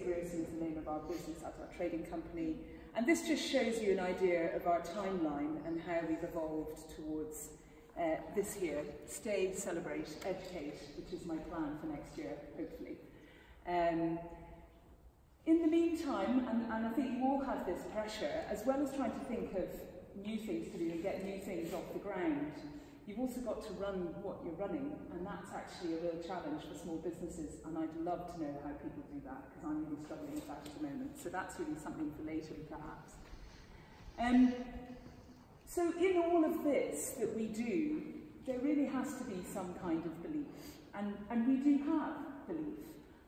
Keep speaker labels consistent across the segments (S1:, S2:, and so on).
S1: Grierson is the name of our business, that's our trading company. And this just shows you an idea of our timeline and how we've evolved towards this here. Stay, celebrate, educate, which is my plan for next year, hopefully. In the meantime, and I think you all have this pressure, as well as trying to think of new things to do and get new things off the ground, you've also got to run what you're running, and that's actually a real challenge for small businesses, and I'd love to know how people do that, because I'm really struggling with that at the moment. So that's really something for later, perhaps. So in all of this that we do, there really has to be some kind of belief, and we do have belief.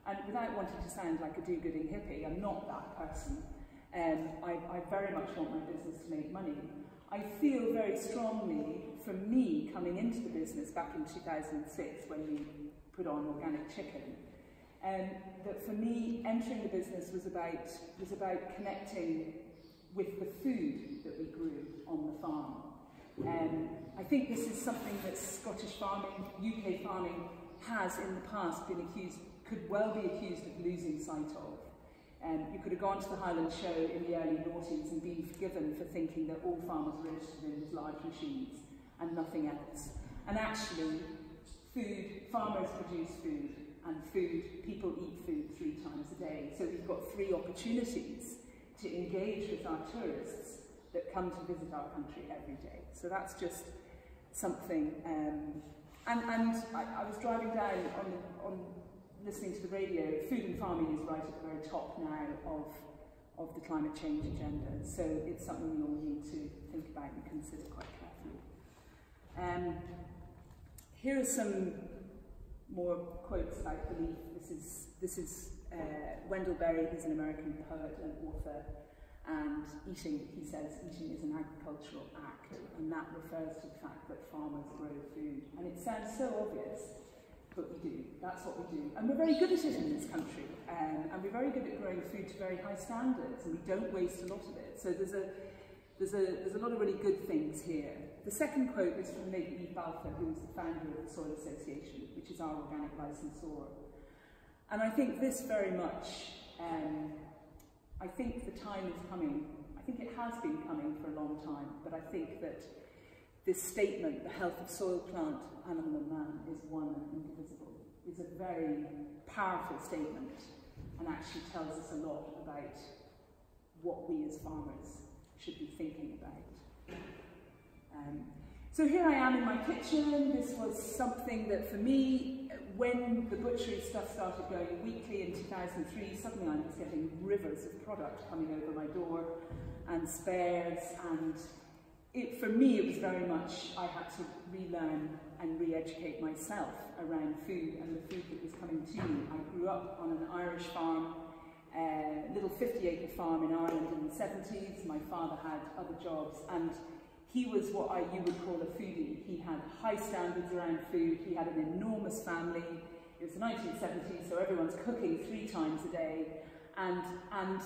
S1: And without wanting to sound like a do-gooding hippie, I'm not that person. I very much want my business to make money. I feel very strongly, for me, coming into the business back in 2006 when we put on organic chicken, that for me, entering the business was about connecting with the food that we grew on the farm. I think this is something that Scottish farming, UK farming, has in the past been accused, could well be accused of losing sight of. You could have gone to the Highland Show in the early noughties and been forgiven for thinking that all farmers were interested in was large machines and nothing else. And actually, farmers produce food, and people eat food 3 times a day. So we've got 3 opportunities to engage with our tourists that come to visit our country every day. So that's just something. And I was driving down on listening to the radio. Food and farming is right at the very top now of the climate change agenda. So it's something we all need to think about and consider quite carefully. Here are some more quotes about belief. This is Wendell Berry, who's an American poet and author, and eating, he says, eating is an agricultural act, and that refers to the fact that farmers grow food. And it sounds so obvious, but we do. That's what we do. And we're very good at it in this country, and we're very good at growing food to very high standards, and we don't waste a lot of it. So there's a lot of really good things here. The second quote is from Lady Eve Balfour, who is the founder of the Soil Association, which is our organic licensor. And I think this very much, I think the time is coming. I think it has been coming for a long time, but I think that this statement, the health of soil, plant, animal and man is one and indivisible, is a very powerful statement and actually tells us a lot about what we as farmers should be thinking about. So here I am in my kitchen. This was something that for me, when the butchery stuff started going weekly in 2003, suddenly I was getting rivers of product coming over my door and spares, and for me it was very much, I had to relearn and re-educate myself around food and the food that was coming to me. I grew up on an Irish farm, a little 50-acre farm in Ireland in the 70s. My father had other jobs, and he was what you would call a foodie. He had high standards around food. He had an enormous family. It was the 1970s, so everyone's cooking 3 times a day, and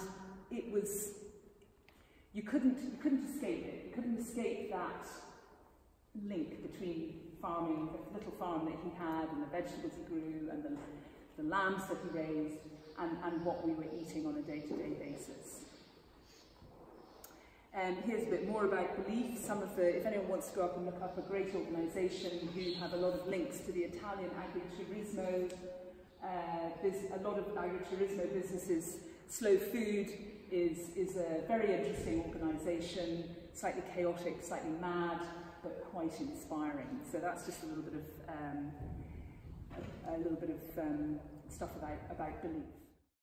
S1: it was, you couldn't escape it. You couldn't escape that link between farming, the little farm that he had, and the vegetables he grew, and the lambs that he raised, and what we were eating on a day-to-day basis. Here's a bit more about belief. If anyone wants to go up and look up a great organisation who have a lot of links to the Italian Agritourism, a lot of Agritourism businesses. Slow Food is a very interesting organisation, slightly chaotic, slightly mad, but quite inspiring. So that's just a little bit of stuff about belief.